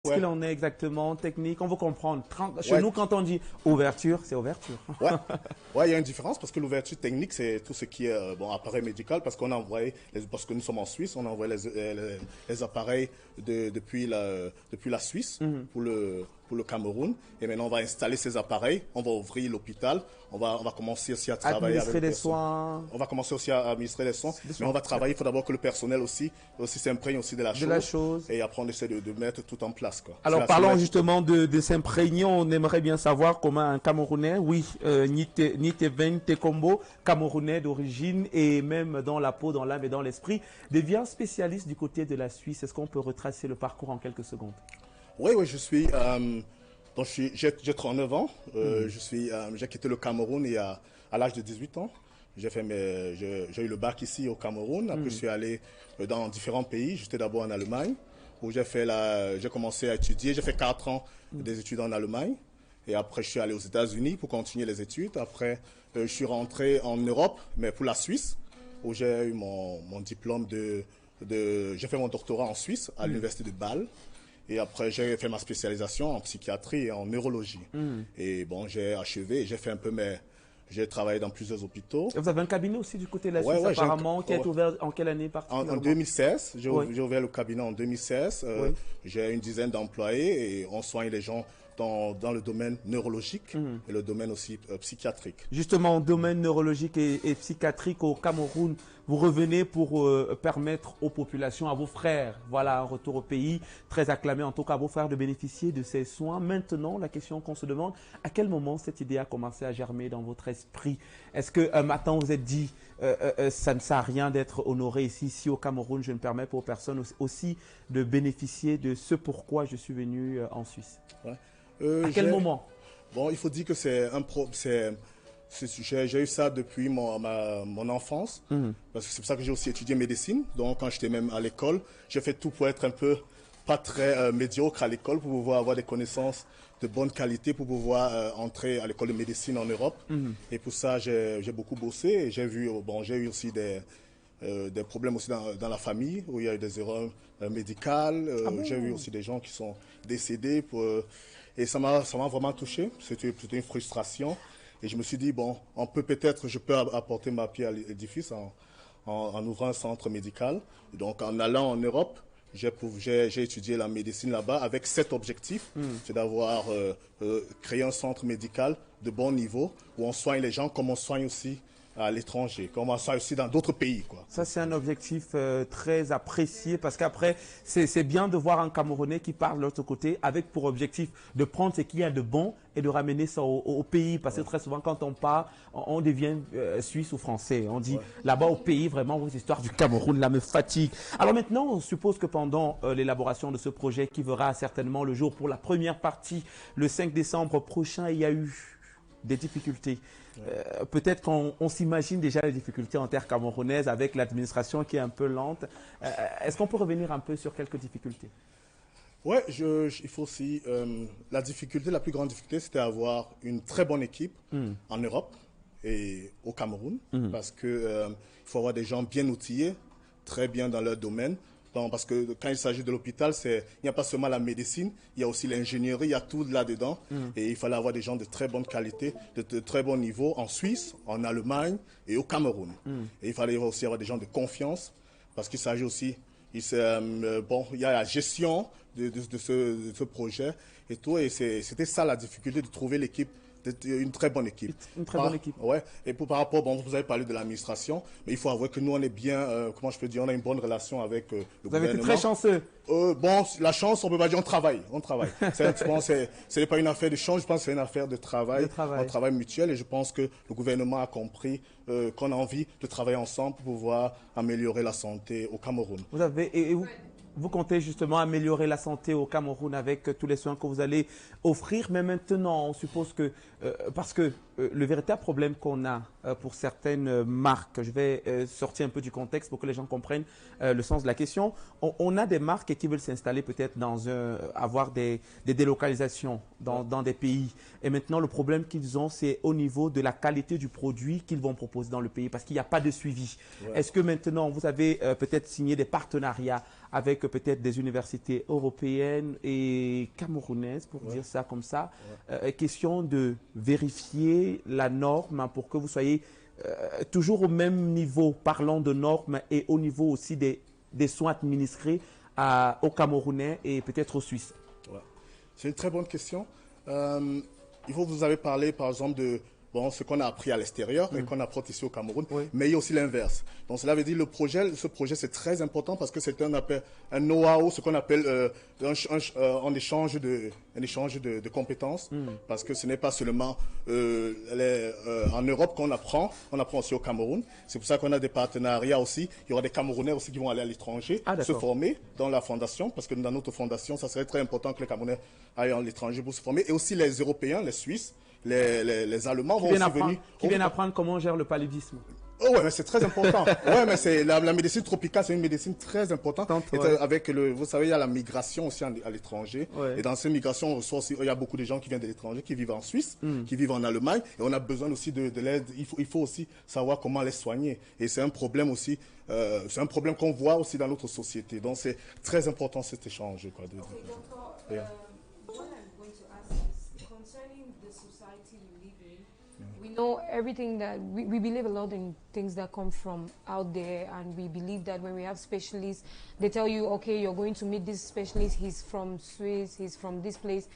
Qu'est-ce Ouais, qu'il en est exactement, technique, on veut comprendre. Chez ouais, nous, quand on dit ouverture, c'est ouverture. ouais. Ouais, il y a une différence parce que l'ouverture technique, c'est tout ce qui est bon, appareil médical parce qu'on a envoyé, parce que nous sommes en Suisse, on a envoyé les appareils depuis la Suisse pour le Cameroun. Et maintenant, on va installer ces appareils, on va ouvrir l'hôpital, on va commencer aussi à travailler avec Administrer les des personnes. soins, On va commencer aussi à administrer les soins, mais on va travailler. Il faut d'abord que le personnel aussi s'imprègne aussi de de la chose. et après on essaie de mettre tout en place, quoi. Alors C'est parlons la- justement de s'imprégner. On aimerait bien savoir comment un Camerounais, oui, Niteven Tekombo, Camerounais d'origine et même dans la peau, dans l'âme et dans l'esprit, devient spécialiste du côté de la Suisse. Est-ce qu'on peut retracer le parcours en quelques secondes? Oui, oui, je suis. Donc j'ai 39 ans. J'ai quitté le Cameroun à l'âge de 18 ans. J'ai eu le bac ici au Cameroun. Après, je suis allé dans différents pays. J'étais d'abord en Allemagne où j'ai commencé à étudier. J'ai fait 4 ans des études en Allemagne. Et après, je suis allé aux États-Unis pour continuer les études. Après, je suis rentré en Europe, mais pour la Suisse, où j'ai eu mon diplôme j'ai fait mon doctorat en Suisse à l'université de Bâle. Et après, j'ai fait ma spécialisation en psychiatrie et en neurologie. Et bon, j'ai achevé, j'ai travaillé dans plusieurs hôpitaux. Et vous avez un cabinet aussi du côté de la Ouais, Suisse ouais, apparemment, qui a été ouais. ouvert en quelle année En particulièrement? 2016, Oui. j'ai ouvert le cabinet en 2016. Oui. J'ai une dizaine d'employés et on soigne les gens dans le domaine neurologique et le domaine aussi psychiatrique. Justement, au domaine neurologique et psychiatrique au Cameroun, vous revenez pour permettre aux populations, à vos frères, voilà, un retour au pays, très acclamé en tout cas à vos frères de bénéficier de ces soins. Maintenant, la question qu'on se demande, à quel moment cette idée a commencé à germer dans votre esprit? Est-ce qu'un matin vous êtes dit, ça ne sert à rien d'être honoré ici au Cameroun, je me permets pour personnes aussi de bénéficier de ce pourquoi je suis venu en Suisse? Ouais. À quel moment? Bon, il faut dire que j'ai eu ça depuis mon enfance, parce que c'est pour ça que j'ai aussi étudié médecine. Donc, quand j'étais même à l'école, j'ai fait tout pour être un peu pas très médiocre à l'école, pour pouvoir avoir des connaissances de bonne qualité, pour pouvoir entrer à l'école de médecine en Europe. Et pour ça, j'ai beaucoup bossé et j'ai eu aussi des problèmes aussi dans la famille, où il y a eu des erreurs médicales. J'ai vu aussi des gens qui sont décédés. Et ça m'a vraiment touché. C'était une frustration. Et je me suis dit, bon, je peux apporter ma pierre à l'édifice en ouvrant un centre médical. Et donc, en allant en Europe, j'ai étudié la médecine là-bas avec cet objectif, c'est d'avoir créé un centre médical de bon niveau où on soigne les gens comme on soigne aussi à l'étranger, comme on soigne aussi dans d'autres pays, quoi. Ça, c'est un objectif très apprécié parce qu'après, c'est bien de voir un Camerounais qui parle de l'autre côté avec pour objectif de prendre ce qu'il y a de bon et de ramener ça au pays. Parce que très souvent, quand on part, on devient suisse ou français. On dit là-bas au pays, vraiment, vos histoires du Cameroun là me fatiguent. Alors maintenant, on suppose que pendant l'élaboration de ce projet qui verra certainement le jour pour la première partie le 5 décembre prochain, il y a eu des difficultés. Peut-être qu'on s'imagine déjà les difficultés en terre camerounaise avec l'administration qui est un peu lente. Est-ce qu'on peut revenir un peu sur quelques difficultés? Ouais, il faut aussi la plus grande difficulté, c'était avoir une très bonne équipe en Europe et au Cameroun, parce que il faut avoir des gens bien outillés, très bien dans leur domaine. Parce que quand il s'agit de l'hôpital, il n'y a pas seulement la médecine, il y a aussi l'ingénierie, il y a tout là-dedans. Et il fallait avoir des gens de très bonne qualité, de très bon niveau en Suisse, en Allemagne et au Cameroun. Et il fallait aussi avoir des gens de confiance, parce qu'il s'agit aussi, il y a la gestion de ce projet et tout. Et c'était ça la difficulté, de trouver l'équipe. Une très bonne équipe. Une très bonne équipe. Ouais. Et par rapport, vous avez parlé de l'administration, mais il faut avouer que nous, on est bien, comment je peux dire, on a une bonne relation avec le Vous avez été gouvernement. très chanceux. Bon, la chance, on peut pas dire, on travaille. Ce n'est pas une affaire de chance, je pense que c'est une affaire de travail. Un travail mutuel, et je pense que le gouvernement a compris qu'on a envie de travailler ensemble pour pouvoir améliorer la santé au Cameroun. Vous comptez justement améliorer la santé au Cameroun avec tous les soins que vous allez offrir. Mais maintenant, on suppose que, parce que le véritable problème qu'on a pour certaines marques, je vais sortir un peu du contexte pour que les gens comprennent le sens de la question. On a des marques qui veulent s'installer peut-être avoir des délocalisations dans des pays. Et maintenant, le problème qu'ils ont, c'est au niveau de la qualité du produit qu'ils vont proposer dans le pays parce qu'il n'y a pas de suivi. Ouais. Est-ce que maintenant, vous avez peut-être signé des partenariats avec peut-être des universités européennes et camerounaises, pour dire ça comme ça, question de vérifier la norme pour que vous soyez toujours au même niveau, parlant de normes et au niveau aussi des soins administrés aux Camerounais et peut-être aux Suisses. Ouais. C'est une très bonne question. Vous avez parlé par exemple de ce qu'on a appris à l'extérieur et qu'on apporte ici au Cameroun, mais il y a aussi l'inverse. Donc cela veut dire ce projet c'est très important parce que c'est un know-how, ce qu'on appelle un échange de compétences, parce que ce n'est pas seulement en Europe qu'on apprend aussi au Cameroun. C'est pour ça qu'on a des partenariats aussi. Il y aura des Camerounais aussi qui vont aller à l'étranger se former dans la fondation, parce que dans notre fondation, ça serait très important que les Camerounais aillent à l'étranger pour se former, et aussi les Européens, les Suisses, les Allemands vont aussi venir. Qui viennent apprendre comment on gère le paludisme. Oh ouais, mais c'est très important. Ouais, mais c'est la médecine tropicale, c'est une médecine très importante. Avec vous savez, il y a la migration aussi à l'étranger. Et dans ces migrations, on reçoit aussi, il y a beaucoup de gens qui viennent de l'étranger, qui vivent en Suisse, qui vivent en Allemagne, et on a besoin aussi de l'aide. Il faut aussi savoir comment les soigner. Et c'est un problème aussi, c'est un problème qu'on voit aussi dans notre société. Donc c'est très important cet échange, quoi. We know everything that we believe a lot in things that come from out there, and we believe that when we have specialists, they tell you, okay, you're going to meet this specialist, he's from Swiss, he's from this place.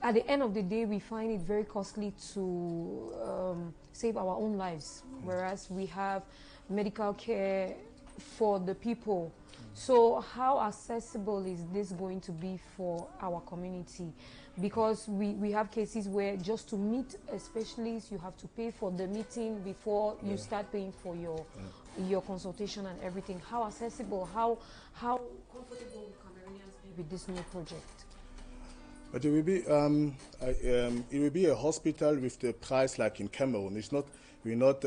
At the end of the day, we find it very costly to save our own lives, whereas we have medical care for the people. So how accessible is this going to be for our community? Because we have cases where just to meet a specialist, you have to pay for the meeting before you start paying for your consultation and everything. How accessible, how comfortable will Cameroonians be with this new project? But it will be a hospital with the price like in Cameroon. We're not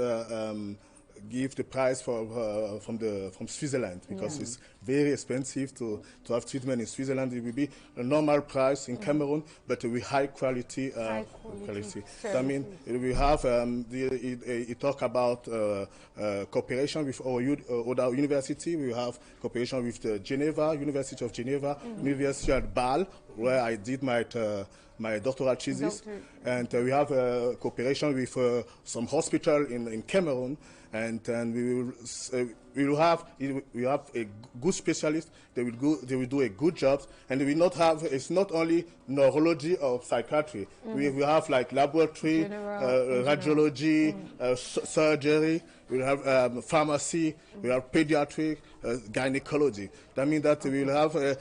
give the price from Switzerland, because it's very expensive to have treatment in Switzerland. It will be a normal price in Cameroon, but with high quality. I mean, we have it talk about cooperation with our university. We have cooperation with the University of Geneva, University at Bâle, where I did my doctoral thesis, and we have cooperation with some hospital in Cameroon, and we will have a good specialist. They will do a good job, and we will not have. It's not only neurology or psychiatry. We will have like laboratory, radiology, surgery. We will have pharmacy. We have pediatric, gynecology. That means that we will have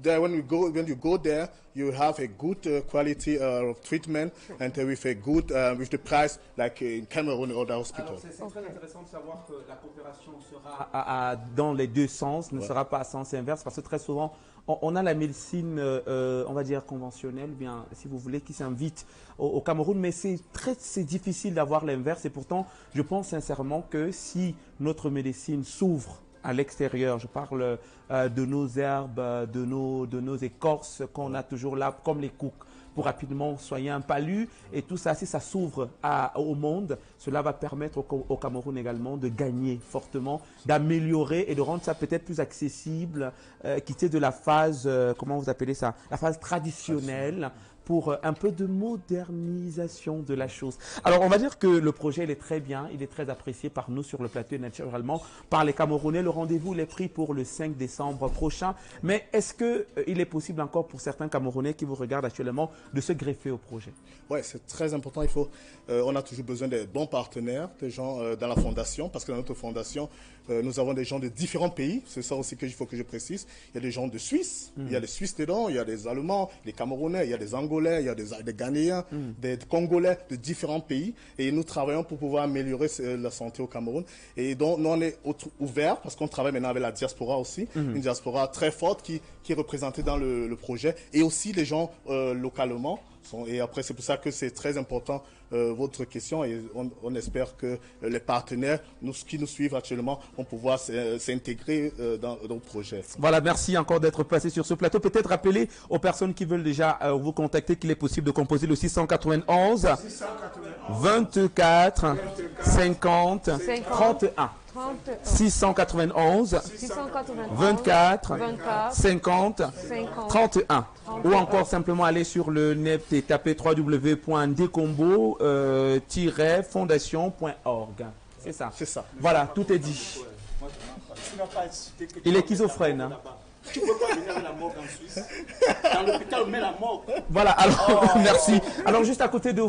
there when you go there, you will have a good quality of treatment, and with a good with the price like in Cameroon or the hospital. C'est très intéressant de savoir que la coopération sera dans les deux sens, ne sera pas à sens inverse, parce que très souvent on a la médecine, on va dire conventionnelle, bien si vous voulez, qui s'invite au Cameroun, mais c'est difficile d'avoir l'inverse, et pourtant je pense sincèrement que si notre médecine s'ouvre à l'extérieur, je parle de nos herbes, de nos écorces qu'on a toujours là, comme les coucs, pour rapidement soigner un palu, et tout ça, si ça s'ouvre au monde, cela va permettre au Cameroun également de gagner fortement, d'améliorer et de rendre ça peut-être plus accessible, quitter de la phase, comment vous appelez ça, la phase traditionnelle, pour un peu de modernisation de la chose. Alors, on va dire que le projet, il est très bien, il est très apprécié par nous sur le plateau et naturellement par les Camerounais. Le rendez-vous est pris pour le 5 décembre prochain. Mais est-ce qu'il est possible encore pour certains Camerounais qui vous regardent actuellement de se greffer au projet? Oui, c'est très important. On a toujours besoin de bons partenaires, des gens dans la fondation, parce que dans notre fondation, nous avons des gens de différents pays. C'est ça aussi qu'il faut que je précise. Il y a des gens de Suisse, il y a des Suisses dedans, il y a des Allemands, des Camerounais, il y a des Anglais. Angolais, il y a des Ghanéens, des Congolais de différents pays. Et nous travaillons pour pouvoir améliorer la santé au Cameroun. Et donc, nous, on est ouvert parce qu'on travaille maintenant avec la diaspora aussi. Une diaspora très forte qui est représentée dans le projet. Et aussi les gens localement. Et après, c'est pour ça que c'est très important votre question et on espère que les partenaires qui nous suivent actuellement vont pouvoir s'intégrer dans le projet. Voilà, merci encore d'être passé sur ce plateau. Peut-être rappeler aux personnes qui veulent déjà vous contacter qu'il est possible de composer le 691 24 50 31. 691 24 50 31 ou encore simplement aller sur le net et taper www.decombo-fondation.org. C'est ça. C'est ça. Voilà, tout est dit. Il est schizophrène. Hein. Tu peux pas venir à la morgue en Suisse. Dans l'hôpital, on met la morgue. Voilà, alors merci. Alors juste à côté de vous.